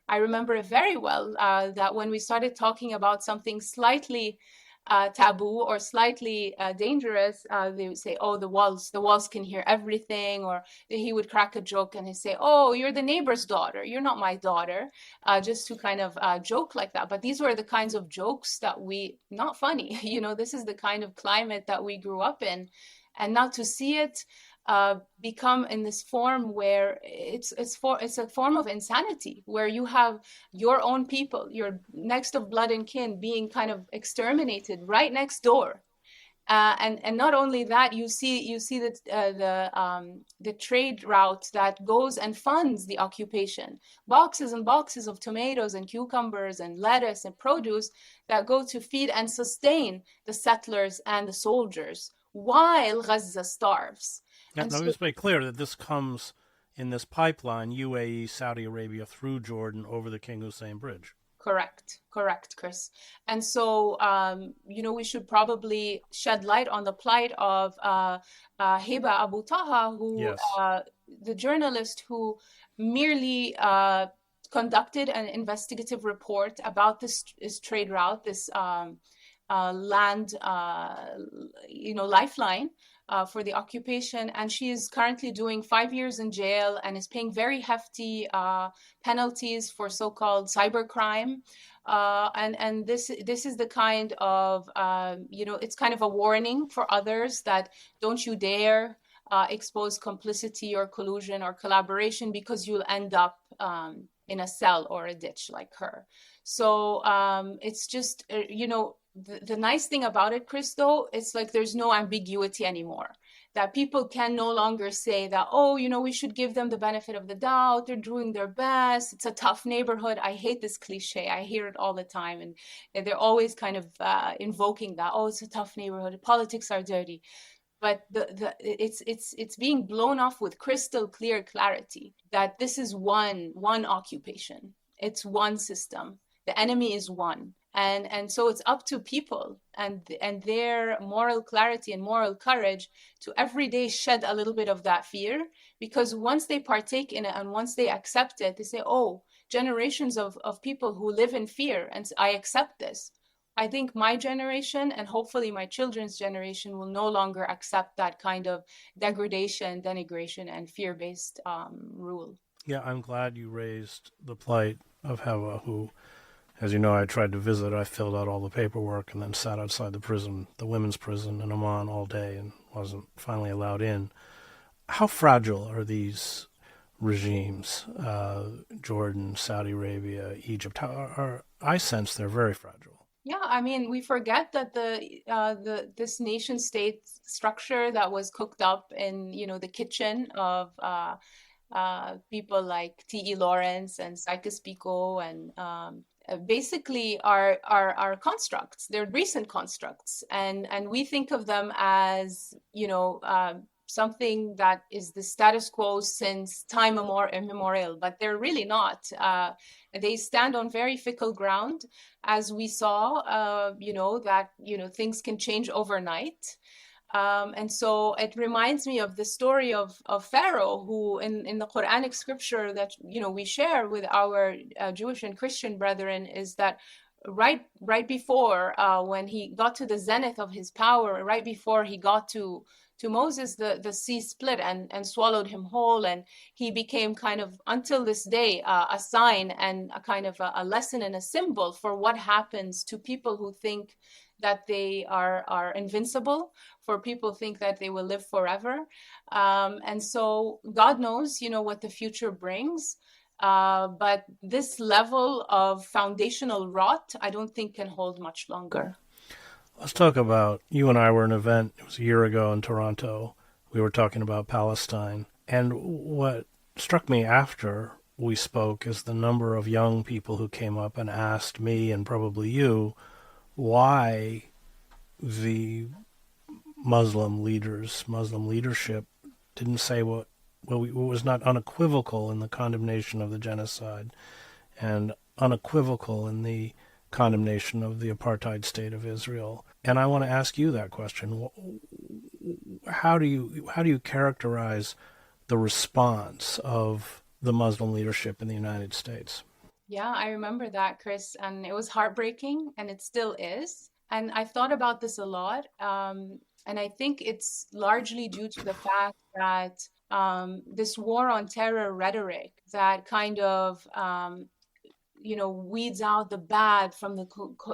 Speaker 3: I remember it very well that when we started talking about something slightly taboo or slightly dangerous, they would say, "Oh, the walls can hear everything," or he would crack a joke and he'd say, "Oh, you're the neighbor's daughter. You're not my daughter," just to kind of joke like that. But these were the kinds of jokes that not funny. This is the kind of climate that we grew up in, and now to see it become in this form where it's a form of insanity, where you have your own people, your next of blood and kin, being kind of exterminated right next door. And not only that, you see that the trade route that goes and funds the occupation, boxes and boxes of tomatoes and cucumbers and lettuce and produce that go to feed and sustain the settlers and the soldiers while Gaza starves.
Speaker 2: Now, let me just make clear that this comes in this pipeline, UAE, Saudi Arabia, through Jordan, over the King Hussein Bridge.
Speaker 3: Correct, Chris. And so, we should probably shed light on the plight of Hiba Abu Taha, who,
Speaker 2: yes.
Speaker 3: The journalist who merely conducted an investigative report about this trade route, this land, lifeline for the occupation, and she is currently doing 5 years in jail and is paying very hefty penalties for so-called cybercrime. And this is the kind of it's kind of a warning for others that don't you dare expose complicity or collusion or collaboration, because you'll end up in a cell or a ditch like her. So it's just the nice thing about it, Chris, though, it's like there's no ambiguity anymore. That people can no longer say that, oh, we should give them the benefit of the doubt. They're doing their best. It's a tough neighborhood. I hate this cliche. I hear it all the time. And they're always kind of invoking that, oh, it's a tough neighborhood. Politics are dirty. But it's being blown off with crystal clear clarity that this is one occupation. It's one system. The enemy is one. And so it's up to people and their moral clarity and moral courage to every day shed a little bit of that fear, because once they partake in it and once they accept it, they say, oh, generations of people who live in fear, and I accept this. I think my generation and hopefully my children's generation will no longer accept that kind of degradation, denigration, and fear-based rule.
Speaker 2: Yeah, I'm glad you raised the plight of Heva, who, as you know, I tried to visit. I filled out all the paperwork and then sat outside the prison, the women's prison in Amman, all day and wasn't finally allowed in. How fragile are these regimes, Jordan, Saudi Arabia, Egypt? I sense they're very fragile.
Speaker 3: Yeah, I mean, we forget that this nation state structure that was cooked up in the kitchen of people like T.E. Lawrence and Sykes-Picot and basically are constructs. They're recent constructs, and we think of them as something that is the status quo since time immemorial, but they're really not. They stand on very fickle ground, as we saw. That things can change overnight. And so it reminds me of the story of Pharaoh, who in the Quranic scripture that we share with our Jewish and Christian brethren, is that right before when he got to the zenith of his power, right before he got to Moses, the sea split and swallowed him whole, and he became kind of, until this day, a sign and a kind of a lesson and a symbol for what happens to people who think that they are invincible, for people who think that they will live forever. And so God knows, what the future brings. But this level of foundational rot, I don't think can hold much longer.
Speaker 2: Let's talk about, you and I were at an event, it was a year ago in Toronto. We were talking about Palestine. And what struck me after we spoke is the number of young people who came up and asked me, and probably you, why the Muslim leadership didn't say what was not unequivocal in the condemnation of the genocide and unequivocal in the condemnation of the apartheid state of Israel. And I want to ask you that question. How do you characterize the response of the Muslim leadership in the United States?
Speaker 3: Yeah, I remember that, Chris, and it was heartbreaking, and it still is. And I've thought about this a lot, and I think it's largely due to the fact that this war on terror rhetoric that kind of weeds out the bad from the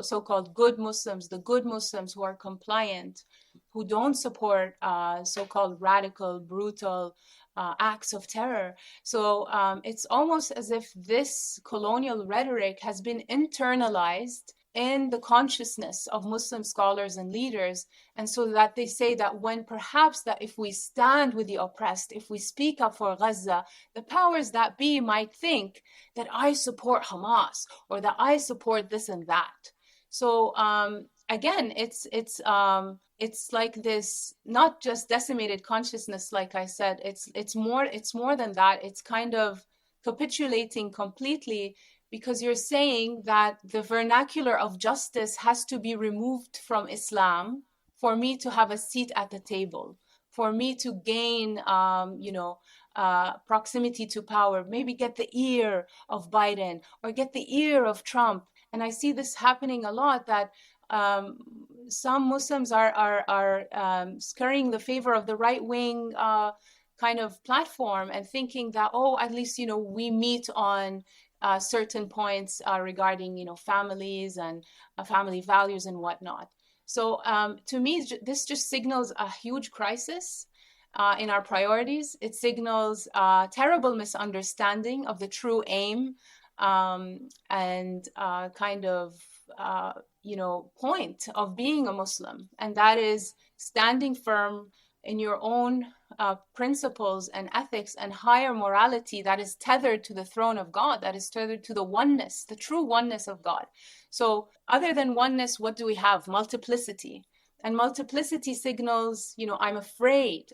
Speaker 3: so-called good Muslims, the good Muslims who are compliant, who don't support so-called radical, brutal acts of terror. So it's almost as if this colonial rhetoric has been internalized in the consciousness of Muslim scholars and leaders. And so that they say that when perhaps that if we stand with the oppressed, if we speak up for Gaza, the powers that be might think that I support Hamas or that I support this and that. So again, it's like this, not just decimated consciousness, like I said, it's more than that. It's kind of capitulating completely, because you're saying that the vernacular of justice has to be removed from Islam for me to have a seat at the table, for me to gain, proximity to power, maybe get the ear of Biden or get the ear of Trump. And I see this happening a lot, that some Muslims are scurrying the favor of the right wing kind of platform and thinking that, oh, at least, we meet on certain points regarding, families and family values and whatnot. So to me, this just signals a huge crisis in our priorities. It signals terrible misunderstanding of the true aim and kind of, point of being a Muslim. And that is standing firm in your own principles and ethics and higher morality that is tethered to the throne of God, that is tethered to the oneness, the true oneness of God. So other than oneness, what do we have? Multiplicity. And multiplicity signals, I'm afraid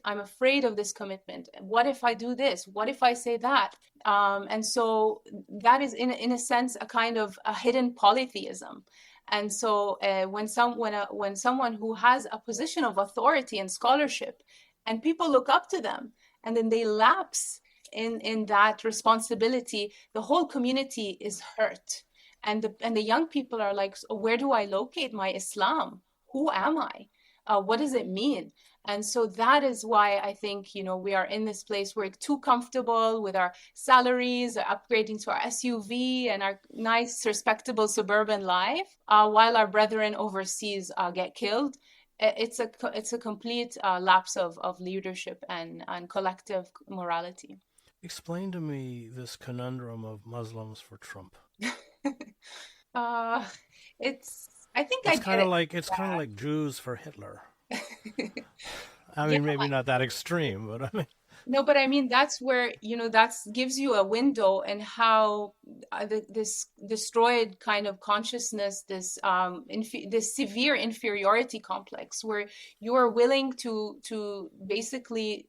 Speaker 3: of this commitment. What if I do this? What if I say that? And so that is, in a sense, a kind of a hidden polytheism. And so when someone who has a position of authority and scholarship, and people look up to them, and then they lapse in that responsibility, the whole community is hurt. And the young people are like, so where do I locate my Islam? Who am I? What does it mean? And so that is why I think, we are in this place. We're too comfortable with our salaries, upgrading to our SUV and our nice, respectable suburban life, while our brethren overseas get killed. It's a complete lapse of leadership and collective morality.
Speaker 2: Explain to me this conundrum of Muslims for Trump.
Speaker 3: It's
Speaker 2: kind of like Jews for Hitler. I mean, maybe not that extreme, but I mean.
Speaker 3: No, but I mean, that's where, that gives you a window in how this destroyed kind of consciousness, this severe inferiority complex, where you are willing to basically,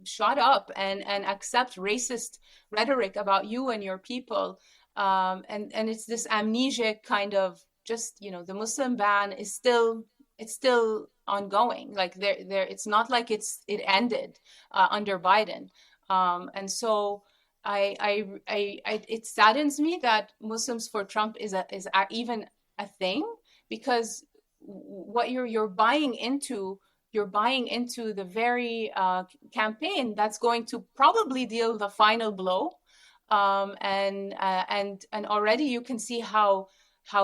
Speaker 3: shut up and accept racist rhetoric about you and your people. And it's this amnesic kind of just, the Muslim ban is still ongoing. Like there it's not like it ended under Biden. And so it saddens me that Muslims for Trump is even a thing, because what you're buying into the very campaign that's going to probably deal the final blow. And already you can see how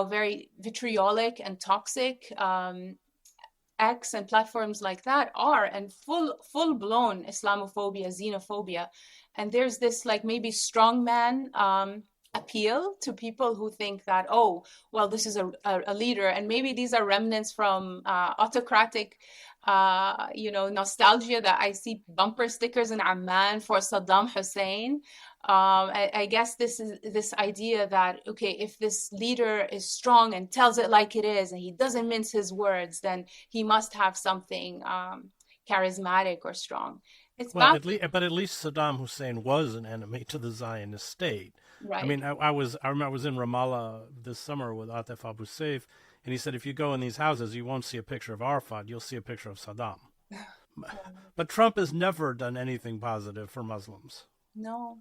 Speaker 3: very vitriolic and toxic X and platforms like that are, and full-blown Islamophobia, xenophobia. And there's this like maybe strongman appeal to people who think that, oh, well, this is a leader, and maybe these are remnants from autocratic nostalgia, that I see bumper stickers in Amman for Saddam Hussein. I guess this is this idea that, okay, if this leader is strong and tells it like it is, and he doesn't mince his words, then he must have something charismatic or strong. It's
Speaker 2: Well, but at least Saddam Hussein was an enemy to the Zionist state.
Speaker 3: right.
Speaker 2: I mean, I remember I was in Ramallah this summer with Atif Abu Saif, and he said, if you go in these houses, you won't see a picture of Arafat, you'll see a picture of Saddam. But Trump has never done anything positive for Muslims.
Speaker 3: No.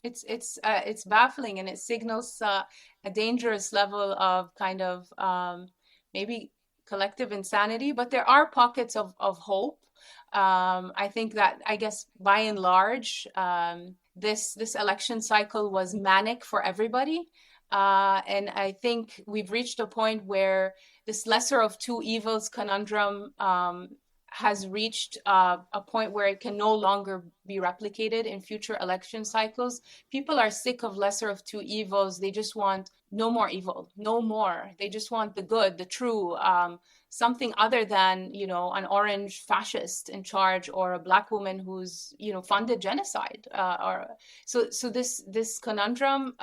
Speaker 3: It's baffling, and it signals a dangerous level of kind of maybe collective insanity. But there are pockets of hope. I think that, I guess, by and large, this election cycle was manic for everybody. And I think we've reached a point where this lesser of two evils conundrum has reached a point where it can no longer be replicated in future election cycles. People are sick of lesser of two evils. They just want no more evil, no more. They just want the good, the true, something other than, an orange fascist in charge, or a Black woman who's, funded genocide. So this conundrum,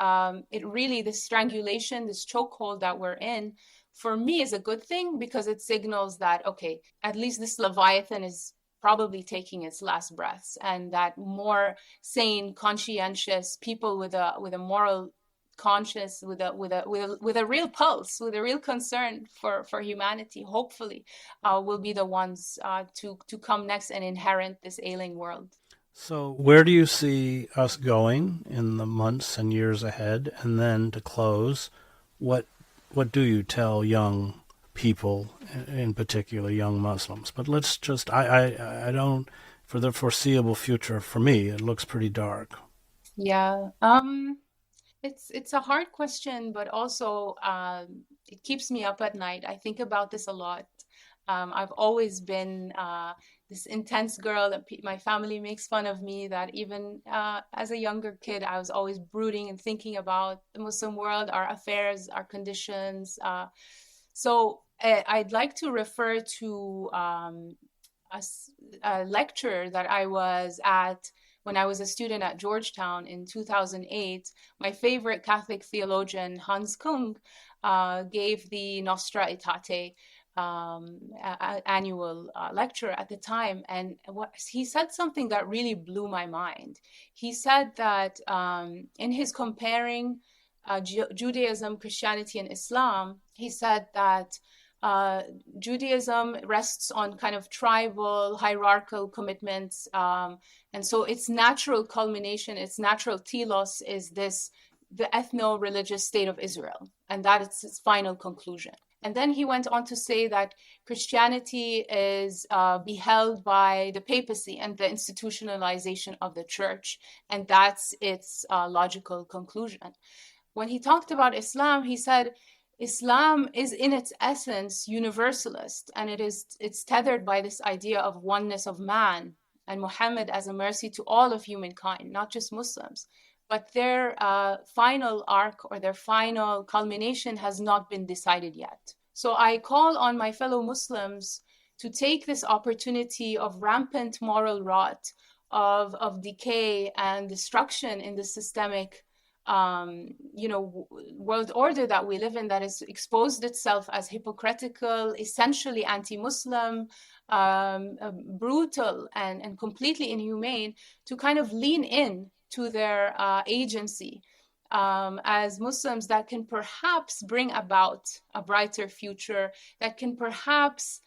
Speaker 3: this strangulation, this chokehold that we're in, for me, is a good thing, because it signals that, okay, at least this Leviathan is probably taking its last breaths, and that more sane, conscientious people with a moral conscience, with a real pulse, with a real concern for humanity, hopefully, will be the ones to come next and inherit this ailing world.
Speaker 2: So where do you see us going in the months and years ahead? And then to close, what do you tell young people, in particular young Muslims? But let's just, I don't, for the foreseeable future, for me, it looks pretty dark.
Speaker 3: Yeah. It's a hard question, but also it keeps me up at night. I think about this a lot. I've always been this intense girl that my family makes fun of me, that even as a younger kid, I was always brooding and thinking about the Muslim world, our affairs, our conditions. So I'd like to refer to a lecture that I was at when I was a student at Georgetown in 2008. My favorite Catholic theologian, Hans Kung, gave the Nostra Aetate annual lecture at the time. And he said something that really blew my mind. He said that in his comparing Judaism, Christianity, and Islam, he said that Judaism rests on kind of tribal, hierarchical commitments. And so its natural culmination, its natural telos, is the ethno-religious state of Israel. And that is its final conclusion. And then he went on to say that Christianity is beheld by the papacy and the institutionalization of the church. And that's its logical conclusion. When he talked about Islam, he said, Islam is in its essence universalist, and it's tethered by this idea of oneness of man and Muhammad as a mercy to all of humankind, not just Muslims. But their final arc or their final culmination has not been decided yet. So I call on my fellow Muslims to take this opportunity of rampant moral rot, of decay and destruction in the systemic world order that we live in, that has exposed itself as hypocritical, essentially anti-Muslim, brutal, and completely inhumane, to kind of lean in to their agency as Muslims that can perhaps bring about a brighter future, that can perhaps,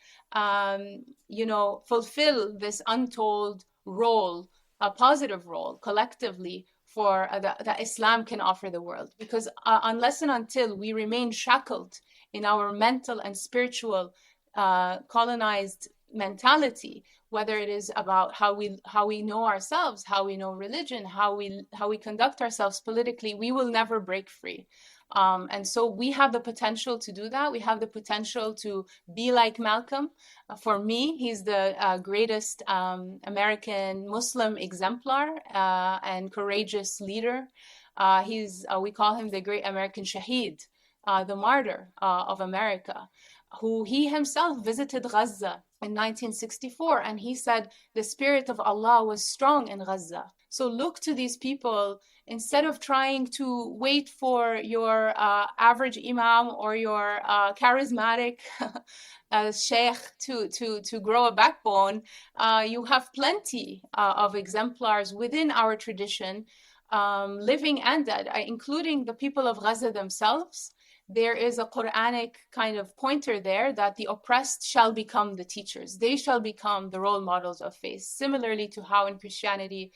Speaker 3: fulfill this untold role, a positive role collectively for that Islam can offer the world. Because unless and until we remain shackled in our mental and spiritual colonized mentality, whether it is about how we know ourselves, how we know religion, how we conduct ourselves politically, we will never break free. And so we have the potential to do that. We have the potential to be like Malcolm. For me, he's the greatest American Muslim exemplar and courageous leader. We call him the great American Shaheed, the martyr of America, who he himself visited Gaza in 1964, and he said the spirit of Allah was strong in Gaza. So look to these people instead of trying to wait for your average imam or your charismatic sheikh to grow a backbone. You have plenty of exemplars within our tradition, living and dead, including the people of Gaza themselves. There is a Quranic kind of pointer there that the oppressed shall become the teachers. They shall become the role models of faith, similarly to how in Christianity,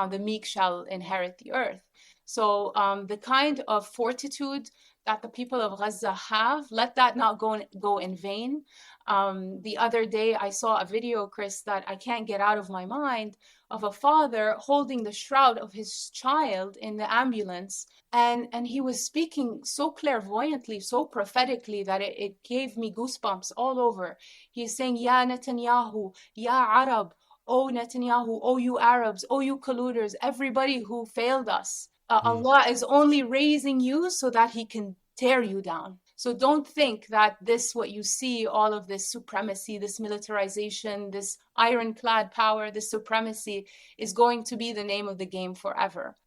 Speaker 3: the meek shall inherit the earth. So the kind of fortitude that the people of Gaza have, let that not go in vain. The other day, I saw a video, Chris, that I can't get out of my mind, of a father holding the shroud of his child in the ambulance. And he was speaking so clairvoyantly, so prophetically, that it gave me goosebumps all over. He's saying, Ya Netanyahu, Ya Arab, O Netanyahu, O you Arabs, O you colluders, everybody who failed us. Allah is only raising you so that he can tear you down. So don't think that what you see, all of this supremacy, this militarization, this ironclad power, this supremacy is going to be the name of the game forever.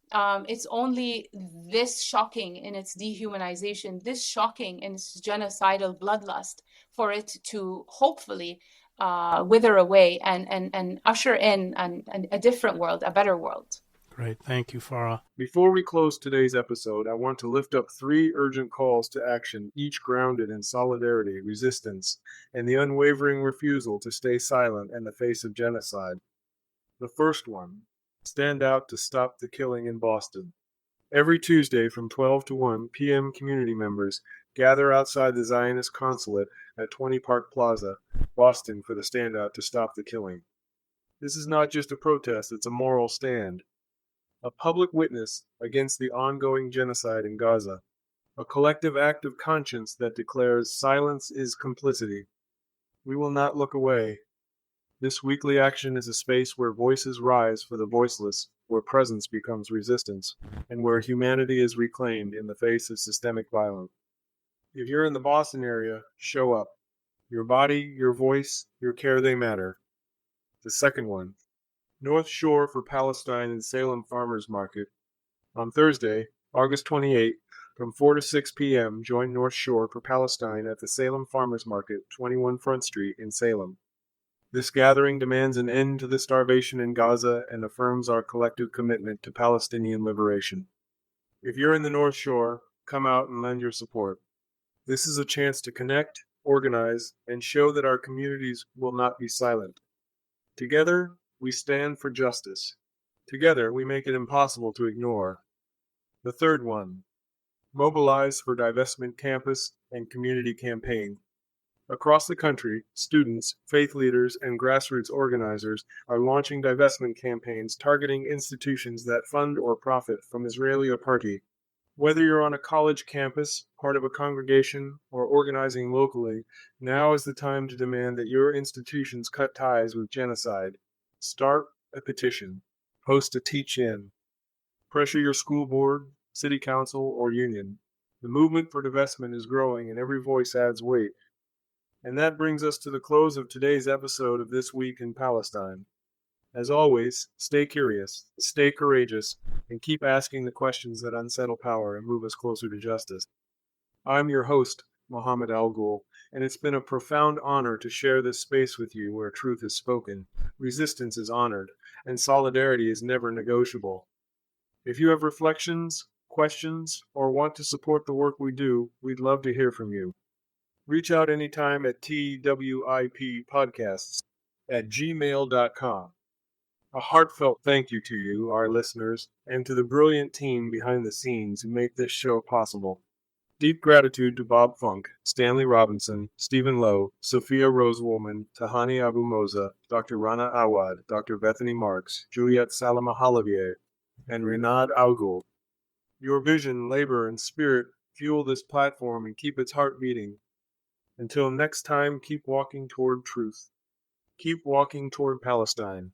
Speaker 3: It's only this shocking in its dehumanization, this shocking in its genocidal bloodlust for it to hopefully wither away and usher in a different world, a better world.
Speaker 2: Great. Thank you, Farah.
Speaker 1: Before we close today's episode, I want to lift up 3 urgent calls to action, each grounded in solidarity, resistance, and the unwavering refusal to stay silent in the face of genocide. The first one, stand out to stop the killing in Boston. Every Tuesday from 12 to 1 p.m., community members gather outside the Zionist consulate at 20 Park Plaza, Boston, for the Stand Out to Stop the Killing. This is not just a protest, it's a moral stand. A public witness against the ongoing genocide in Gaza. A collective act of conscience that declares silence is complicity. We will not look away. This weekly action is a space where voices rise for the voiceless, where presence becomes resistance, and where humanity is reclaimed in the face of systemic violence. If you're in the Boston area, show up. Your body, your voice, your care, they matter. The second one, North Shore for Palestine and Salem Farmers Market. On Thursday, August 28, from 4 to 6 p.m., join North Shore for Palestine at the Salem Farmers Market, 21 Front Street in Salem. This gathering demands an end to the starvation in Gaza and affirms our collective commitment to Palestinian liberation. If you're in the North Shore, come out and lend your support. This is a chance to connect, organize, and show that our communities will not be silent. Together, we stand for justice. Together, we make it impossible to ignore. The third one, mobilize for divestment campus and community campaign. Across the country, students, faith leaders, and grassroots organizers are launching divestment campaigns targeting institutions that fund or profit from Israeli apartheid. Whether you're on a college campus, part of a congregation, or organizing locally, now is the time to demand that your institutions cut ties with genocide. Start a petition. Post a teach-in. Pressure your school board, city council, or union. The movement for divestment is growing and every voice adds weight. And that brings us to the close of today's episode of This Week in Palestine. As always, stay curious, stay courageous, and keep asking the questions that unsettle power and move us closer to justice. I'm your host, Mohammed Al-Ghul, and it's been a profound honor to share this space with you where truth is spoken, resistance is honored, and solidarity is never negotiable. If you have reflections, questions, or want to support the work we do, we'd love to hear from you. Reach out anytime at TWIP-podcasts@gmail.com. A heartfelt thank you to you, our listeners, and to the brilliant team behind the scenes who make this show possible. Deep gratitude to Bob Funk, Stanley Robinson, Stephen Lowe, Sophia Rosewoman, Tahani Abu Moza, Dr. Rana Awad, Dr. Bethany Marks, Juliet Salama Halavier, and Renad Al-Ghul. Your vision, labor, and spirit fuel this platform and keep its heart beating. Until next time, keep walking toward truth. Keep walking toward Palestine.